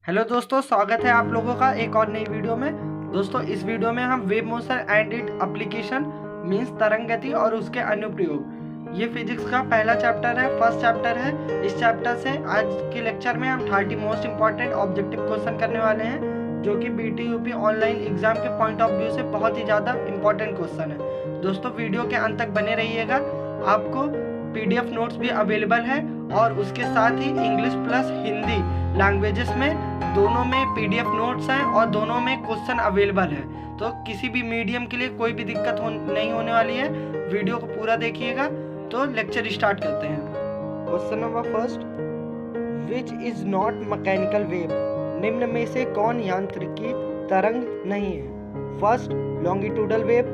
Hello दोस्तों, स्वागत है आप लोगों का एक और नई वीडियो में। दोस्तों, इस वीडियो में हम wave motion and it application means तरंग गति और उसके अनुप्रयोग, ये फिजिक्स का पहला चैप्टर है, फर्स्ट चैप्टर है। इस चैप्टर से आज के लेक्चर में हम 30 मोस्ट इंपॉर्टेंट ऑब्जेक्टिव क्वेश्चन करने वाले हैं, जो कि BTUP ऑनलाइन एग्जाम के पॉइंट ऑफ व्यू से बहुत ही ज़्यादा इंपॉर्टेंट क्वेश्चन है। दोस्तों, वीडियो के अंत तक बने रहिएगा। आपको PDF नोट्स भी अवेलेबल है और उसके साथ ही इंग्लिश प्लस हिंदी लैंग्वेजेस में दोनों में PDF नोट्स हैं और दोनों में क्वेश्चन अवेलेबल है। तो किसी भी मीडियम के लिए कोई भी दिक्कत नहीं होने वाली है। वीडियो को पूरा देखिएगा। तो लेक्चर स्टार्ट करते हैं। Question number first, which is not mechanical wave? निम्न में से कौन यांत्रिकी तरंग नहीं है? First, longitudinal wave.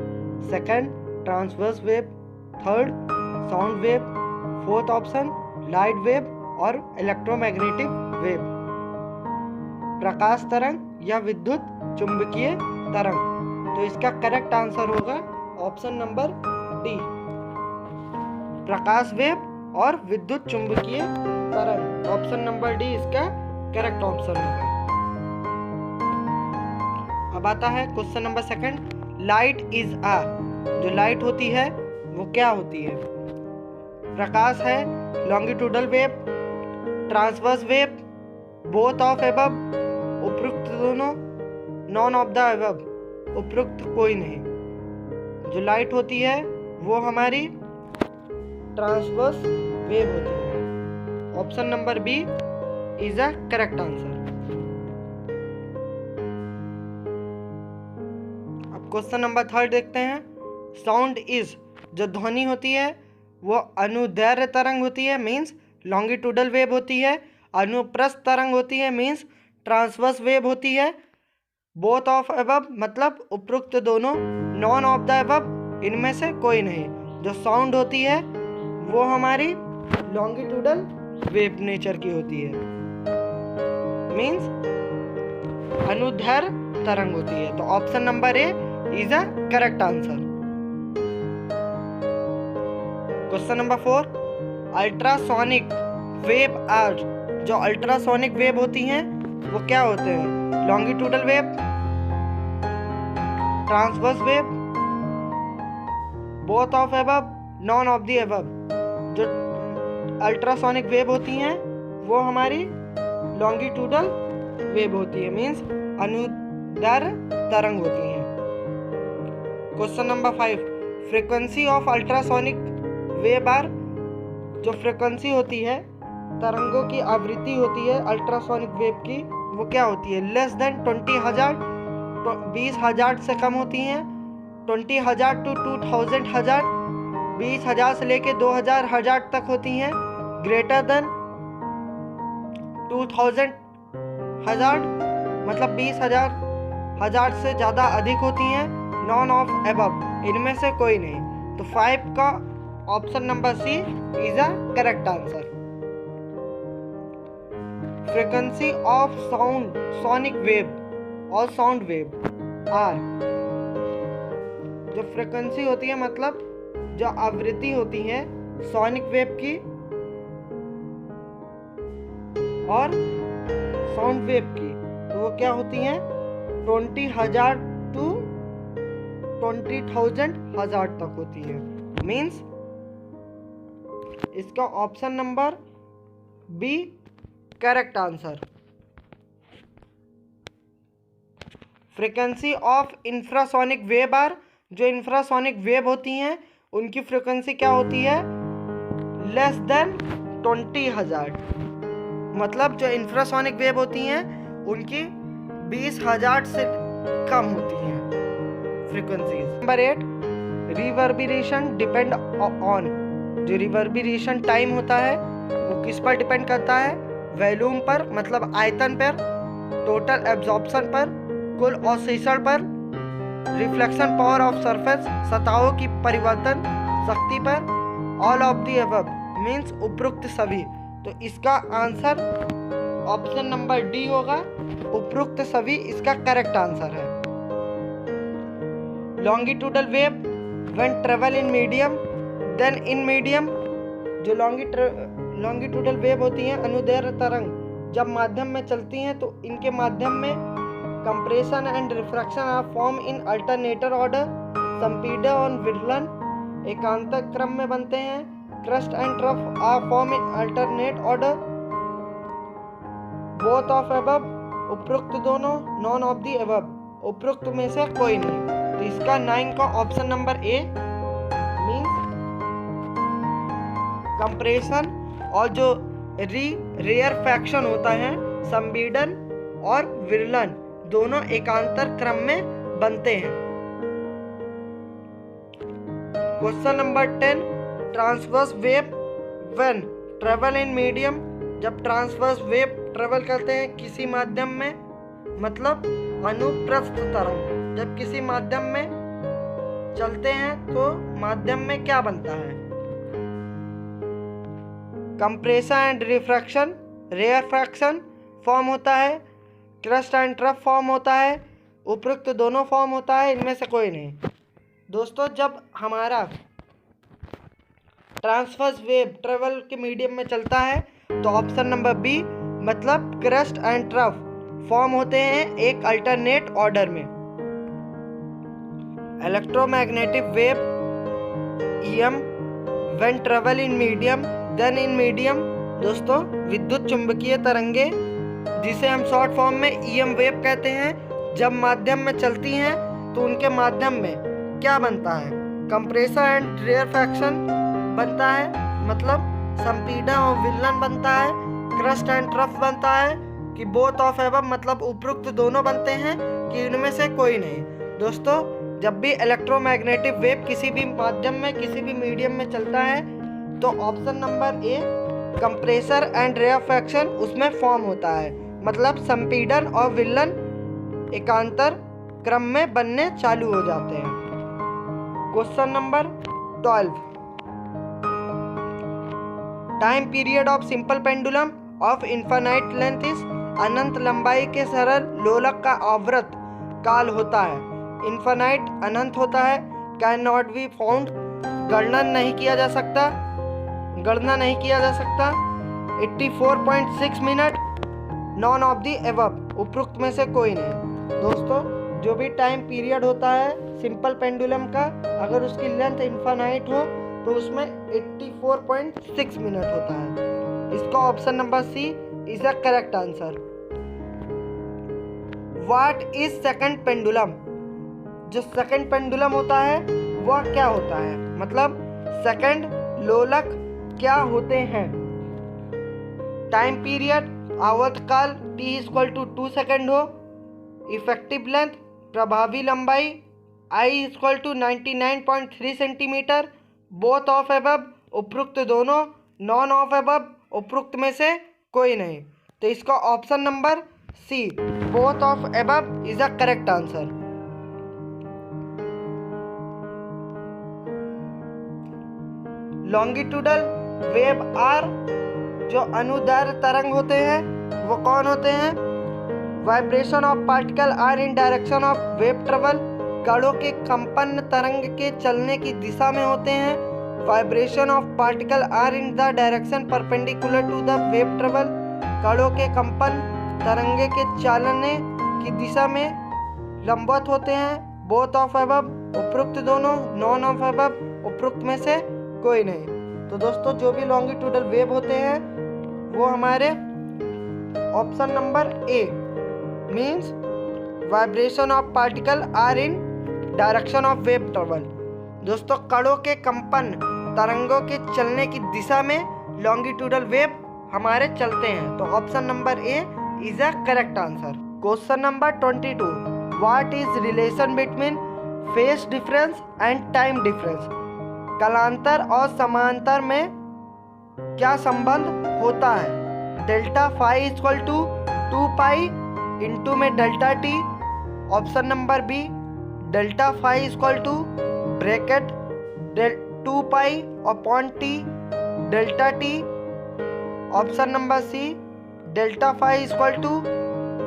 Second, transverse wave. Third, sound wave. Fourth option, light wave और इलेक्ट्रोमैग्नेटिक वेव। प्रकाश तरंग या विद्युत चुंबकीय तरंग। तो इसका करेक्ट आंसर होगा ऑप्शन नंबर डी, प्रकाश वेव और विद्युत चुंबकीय तरंग। ऑप्शन नंबर डी इसका करेक्ट ऑप्शन होगा। अब आता है question number second, light is a, जो लाइट होती है वो क्या होती है? प्रकाश है, longitudinal wave, transverse wave, both of above, उपयुक्त दोनों, नॉन ऑफ द एबव, उपयुक्त कोई नहीं। जो लाइट होती है वो हमारी ट्रांसवर्स वेव होती है। Option number B is a correct answer. अब क्वेश्चन नंबर थर्ड देखते हैं। साउंड इज, जो ध्वनि होती है वो अनुदैर्घ्य तरंग होती है, मीन्स लॉन्गिट्यूडल वेव होती है। अनुप्रस्थ तरंग होती है, मीन्स ट्रांसवर्स वेव होती है। बोथ ऑफ एबव मतलब उपयुक्त दोनों, नॉन ऑफ द एबव इनमें से कोई नहीं। जो साउंड होती है वो हमारी लॉन्गिट्यूडल वेव नेचर की होती है, मीन्स अनुदैर्घ्य तरंग होती है। तो option number A is a correct answer. Question number 4, ultrasonic wave are, जो अल्ट्रासोनिक वेव होती हैं वो क्या होते हैं? Longitudinal wave, transverse wave, both of above, none of the above. जो अल्ट्रासोनिक वेव होती हैं वो हमारी लॉन्गिट्यूडल वेव होती है, मीन्स अनुदैर्घ्य तरंग होती हैं। Question number 5, frequency of ultrasonic wave are, जो फ्रीक्वेंसी होती है, तरंगों की आवृत्ति होती है अल्ट्रासोनिक वेव की, वो क्या होती है? लेस देन 20,000, 20,000 से कम होती हैं। 20,000 टू 2,000, 20,000 से लेके 2,000 तक होती हैं। ग्रेटर देन 2,000 मतलब 20,000 से ज़्यादा अधिक होती हैं। नॉन ऑफ एबव इनमें से कोई नहीं। तो 5 का option number C is a correct answer. Frequency of sound, sonic wave और साउंड वेव आर, जो फ्रीक्वेंसी होती है मतलब जो आवृत्ति होती है सोनिक वेव की और साउंड वेव की, तो वो क्या होती हैं? 20,000 टू 20,000 तक होती है, मीन्स इसका option number B correct answer. Frequency of infrasonic wave are, जो इंफ्रासोनिक वेव होती हैं उनकी फ्रीक्वेंसी क्या होती है? लेस देन 20,000 मतलब जो इंफ्रासोनिक वेव होती हैं उनकी 20,000 से कम होती हैं frequencies. Number 8, reverberation depend on, जो रिवर्बरेशन टाइम होता है वो किस पर डिपेंड करता है? वॉल्यूम पर मतलब आयतन पर, टोटल एब्जॉर्प्शन पर, कुल ऑसिलेशन पर, रिफ्लेक्शन पावर ऑफ सरफेस, सतहों की परिवर्तन शक्ति पर, all of the above means उपयुक्त सभी। तो इसका आंसर ऑप्शन नंबर डी होगा, उपयुक्त सभी इसका करेक्ट आंसर है। Longitudinal wave when travel in medium then in medium, जो लॉन्गिट्यूडल वेव होती हैं अनुदैर्घ्य तरंग जब माध्यम में चलती हैं तो इनके माध्यम में compression and refraction are form in alternator order, संपीडन और विरलन एकांतर क्रम में बनते हैं, crust and trough are form in alternate order, both of above उपरोक्त दोनों, नॉन ऑफ दी अबव उपरोक्त में से कोई नहीं। तो इसका 9 का option number A means compression और जो रेयरफैक्शन होता है संपीडन और विरलन दोनों एकांतर क्रम में बनते हैं। Question number 10 transverse wave when travel in medium, जब ट्रांसवर्स वेव ट्रेवल करते हैं किसी माध्यम में, मतलब अनुप्रस्थ तरंग जब किसी माध्यम में चलते हैं तो माध्यम में क्या बनता है? Compression and refraction, rarefaction form होता है, क्रस्ट एंड ट्रफ फॉर्म होता है, उपरोक्त दोनों फॉर्म होता है, इनमें से कोई नहीं। दोस्तों जब हमारा ट्रांसवर्स वेव ट्रेवल के मीडियम में चलता है तो ऑप्शन नंबर बी मतलब क्रस्ट एंड ट्रफ फॉर्म होते हैं एक अल्टरनेट ऑर्डर में। Electromagnetic wave EM when travel in medium then in medium, दोस्तों विद्युत चुंबकीय तरंगे जिसे हम शॉर्ट फॉर्म में ईएम वेव कहते हैं, जब माध्यम में चलती हैं तो उनके माध्यम में क्या बनता है? कंप्रेशन एंड रेयरफैक्शन बनता है, मतलब संपीडन और विरलन बनता है, क्रस्ट एंड ट्रफ बनता है कि बोथ ऑफ एबव मतलब उपरोक्त दोनों बनते हैं कि इनमें से कोई नहीं। दोस्तों जब भी इलेक्ट्रोमैग्नेटिक वेव किसी भी माध्यम में किसी भी मीडियम में चलता है तो option number A compressor and rarefaction उसमें फॉर्म होता है, मतलब संपीडन और विरलन एकांतर क्रम में बनने चालू हो जाते हैं। Question number 12 time period of simple pendulum of infinite length is, अनंत लंबाई के सरल लोलक का आवर्त काल होता है, इनफाइनाइट अनंत होता है, कैन नॉट बी फाउंड गणना नहीं किया जा सकता, 84.6 minute, none of the above उपरोक्त में से कोई नहीं। दोस्तों जो भी टाइम पीरियड होता है सिंपल पेंडुलम का, अगर उसकी लेंथ इनफाइनाइट हो तो उसमें 84.6 मिनट होता है। इसका option number C is the correct answer. What is second pendulum, जो सेकंड पेंडुलम होता है वह क्या होता है, मतलब सेकंड लोलक क्या होते हैं? टाइम पीरियड आवर्तकाल t = 2 सेकंड हो, इफेक्टिव लेंथ प्रभावी लंबाई I = 99.3 centimetre, both of above उपरोक्त दोनों, नॉन ऑफ एबव उपरोक्त में से कोई नहीं। तो इसका option number C both of above is the correct answer. Longitudinal wave are, जो अनुदैर्घ्य तरंग होते हैं वो कौन होते हैं? Vibration of particle are in direction of wave travel, कणों के कंपन तरंग के चलने की दिशा में होते हैं। Vibration of particle are in the direction perpendicular to the wave travel, कणों के कंपन तरंगे के चलने की दिशा में लंबवत होते हैं। बोथ ऑफ एबव उपरोक्त दोनों, नॉन ऑफ एबव उपरोक्त में से कोई नहीं। तो दोस्तों जो भी लॉन्गिट्यूडल वेव होते हैं वो हमारे option number A means vibration of particle are in direction of wave travel. दोस्तों कणों के कंपन तरंगों के चलने की दिशा में लॉन्गिट्यूडल वेव हमारे चलते हैं, तो option number A is a correct answer. Question number 22 what is relation between phase difference and time difference, कालांतर और समांतर में क्या संबंध होता है? डेल्टा फाई = 2 पाई इंटू में delta T, option number B delta phi = bracket 2 pi upon T delta T, option number C delta phi =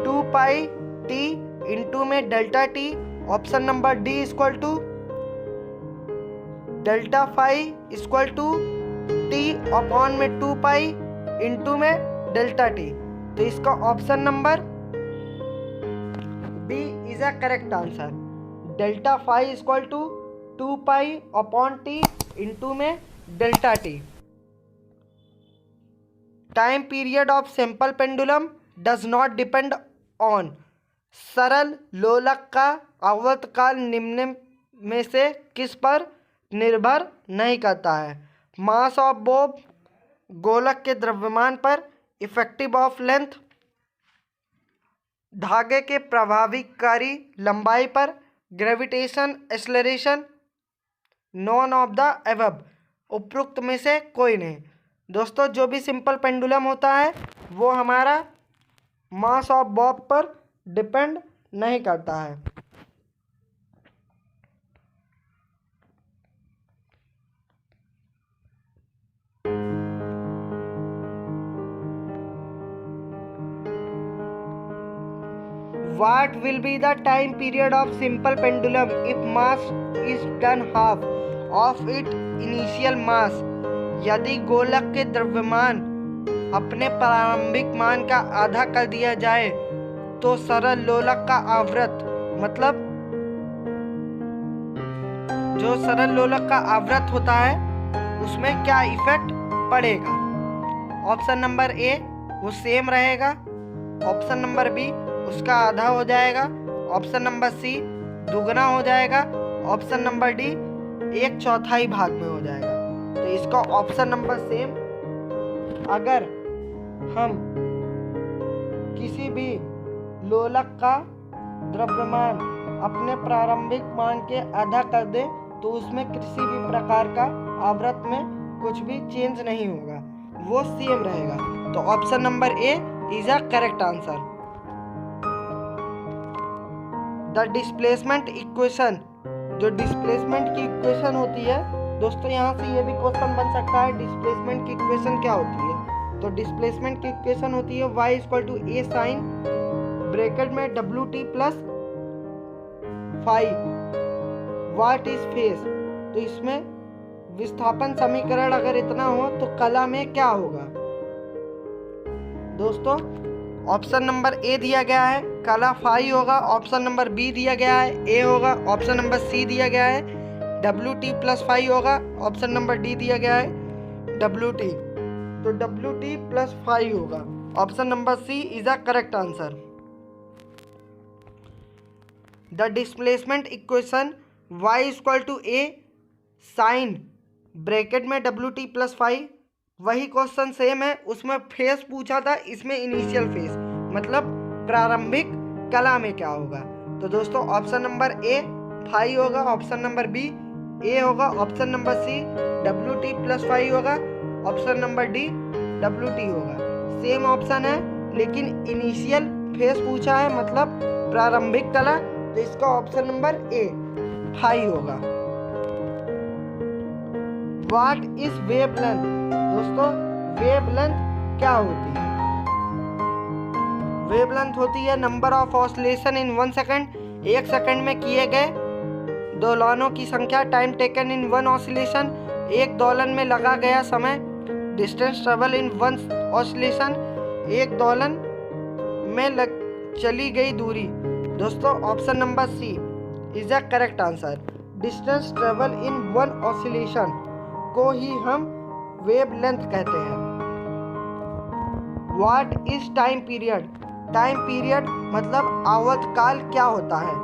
2 pi T into में delta T, option number D = delta phi = T upon में 2 pi into में delta T. तो इसका option number B is a correct answer. Delta phi equal to 2 pi upon T into में delta T. Time period of simple pendulum does not depend on. सरल लोलक का आवर्तकाल निम्न में से किस पर निर्भर नहीं करता है? मास ऑफ बॉब, गोलक के द्रव्यमान पर, इफेक्टिव ऑफ लेंथ, धागे के प्रभाविकारी लंबाई पर, gravitation acceleration, non of the above. उपरोक्त में से कोई नहीं। दोस्तों जो भी सिंपल पेंडुलम होता है वो हमारा मास ऑफ बॉब पर डिपेंड नहीं करता है। What will be the time period of simple pendulum if mass is done half of its initial mass? यदि गोलक के द्रव्यमान अपने प्रारंभिक मान का आधा कर दिया जाए तो सरल लोलक का आवृत, मतलब जो सरल लोलक का आवृत होता है उसमें क्या इफेक्ट पड़ेगा? ऑप्शन नंबर ए वो सेम रहेगा, ऑप्शन नंबर बी उसका आधा हो जाएगा, ऑप्शन नंबर सी दुगना हो जाएगा, ऑप्शन नंबर डी 1/4 भाग में हो जाएगा। तो इसका ऑप्शन नंबर सेम। अगर हम किसी भी लोलक का द्रव्यमान अपने प्रारंभिक मान के आधा कर दें तो उसमें किसी भी प्रकार का आवृत में कुछ भी चेंज नहीं होगा, वो सेम रहेगा। तो option number A is a correct answer. The displacement equation, जो डिस्प्लेसमेंट की इक्वेशन होती है दोस्तों, यहाँ से ये भी क्वेश्चन बन सकता है डिस्प्लेसमेंट की इक्वेशन क्या होती है। तो डिस्प्लेसमेंट की इक्वेशन होती है y equal to A sine bracket में W T plus five what is phase. तो इसमें विस्थापन समीकरण अगर इतना हो तो कला में क्या होगा? दोस्तों ऑप्शन नंबर ए दिया गया है कला फाई होगा, ऑप्शन नंबर बी दिया गया है ए होगा, ऑप्शन नंबर सी दिया गया है डब्ल्यू टी प्लस फाइव होगा, ऑप्शन नंबर डी दिया गया है डब्ल्यू टी। तो डब्ल्यू टी प्लस फाइव होगा। Option number C is a correct answer. The displacement equation y equal to A sine bracket में डब्ल्यू टी प्लस फाइव, वही question same है, उसमें face पूछा था, इसमें इनिशियल फेस मतलब प्रारंभिक कला में क्या होगा। तो दोस्तों ऑप्शन नंबर ए फाइव होगा, ऑप्शन नंबर बी ए होगा, option number C W T plus five होगा, option number D W T होगा। सेम ऑप्शन है लेकिन इनिशियल फेस पूछा है मतलब प्रारंभिक कला, तो इसका ऑप्शन नंबर ए फाइव होगा। What is wavelength? दोस्तों वेवलेंथ क्या होती है? वेवलेंथ होती है number of oscillation in 1 second. 1 second में किए गए दोलनों की संख्या, टाइम टेकन इन 1 ऑसिलेशन, एक दोलन में लगा गया समय, डिस्टेंस ट्रेवल इन 1 ऑसिलेशन, एक दोलन में चली गई दूरी। दोस्तों option number C is a correct answer. Distance travel in 1 oscillation को ही हम वेवलेंथ कहते हैं। What is time period? Time period मतलब आवर्तकाल क्या होता है?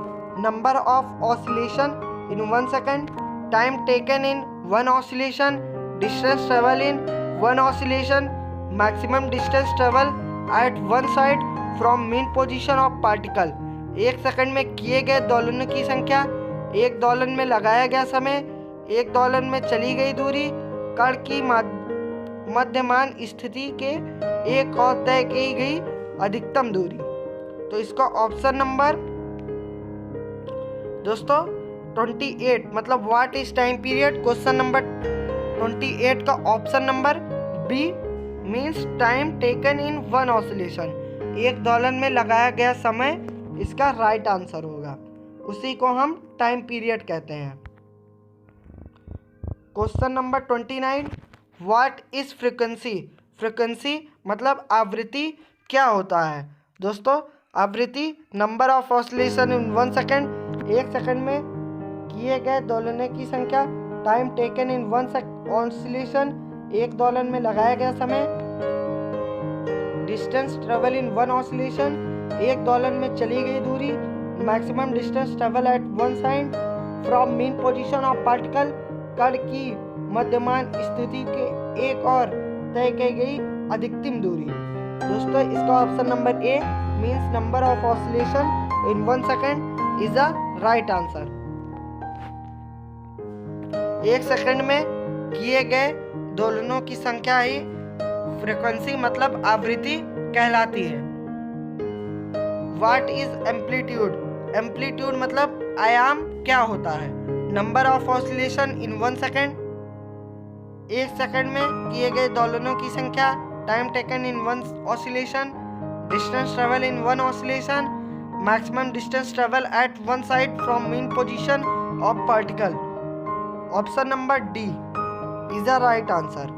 Number of oscillation in 1 second, time taken in 1 oscillation, distance travel in 1 oscillation, maximum distance travel at one side from mean position of particle. 1 second में किए गए दोलनों की संख्या, एक दोलन में लगाया गया समय, एक दोलन में चली गई दूरी, कण की मध्यमान स्थिति के एक और तय की गई अधिकतम दूरी। तो इसका ऑप्शन नंबर दोस्तों 28 मतलब what is time period, question number 28 का option number B means time taken in 1 oscillation, एक दोलन में लगाया गया समय इसका राइट आंसर होगा। उसी को हम टाइम पीरियड कहते हैं। Question number 29 what is frequency? Frequency मतलब आवृत्ति क्या होता है? दोस्तों आवृत्ति number of oscillation in 1 second, 1 second में किए गए दोलनों की संख्या। टाइम टेकन इन 1 ऑसिलेशन, एक दोलन में लगाया गया समय। डिस्टेंस ट्रेवल इन 1 ऑसिलेशन, एक दोलन में चली गई दूरी। Maximum distance travel eight 1 side from mean position of particle, कण की मध्यमान स्थिति के एक और तय की गई अधिकतम दूरी। दोस्तों इसका option number A means number of oscillation in 1 second is a right answer. 1 second में किए गए दोलनों की संख्या ही फ्रीक्वेंसी मतलब आवृत्ति कहलाती है। What is amplitude? एम्पलीट्यूड मतलब आयाम क्या होता है? Number of oscillation in 1 second, 1 second में किए गए दोलनों की संख्या। Time taken in 1 oscillation, distance travel in 1 oscillation, maximum distance travel eight 1 side from mean position of particle. Option number D is the right answer.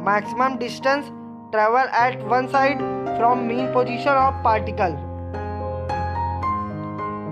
Maximum distance travel eight 1 side from mean position of particle.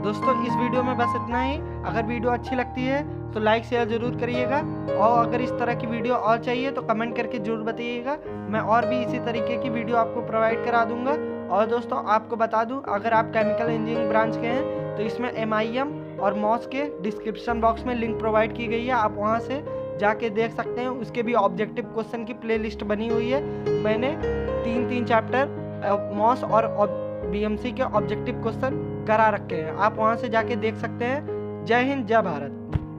दोस्तों इस video में बस इतना ही। अगर video अच्छी लगती है तो लाइक शेयर जरूर करिएगा, और अगर इस तरह की वीडियो और चाहिए तो कमेंट करके जरूर बताइएगा। मैं और भी इसी तरीके की वीडियो आपको प्रोवाइड करा दूंगा। और दोस्तों आपको बता दूं, अगर आप केमिकल इंजीनियरिंग ब्रांच के हैं तो इसमें MIM और मॉस के डिस्क्रिप्शन बॉक्स में लिंक प्रोवाइड की गई है, आप वहाँ से जाके देख सकते हैं। उसके भी ऑब्जेक्टिव क्वेश्चन की प्लेलिस्ट बनी हुई है। मैंने 3 चैप्टर मॉस और BMC के ऑब्जेक्टिव क्वेश्चन करा रखे हैं, आप वहाँ से जाके देख सकते हैं। जय हिंद, जय भारत।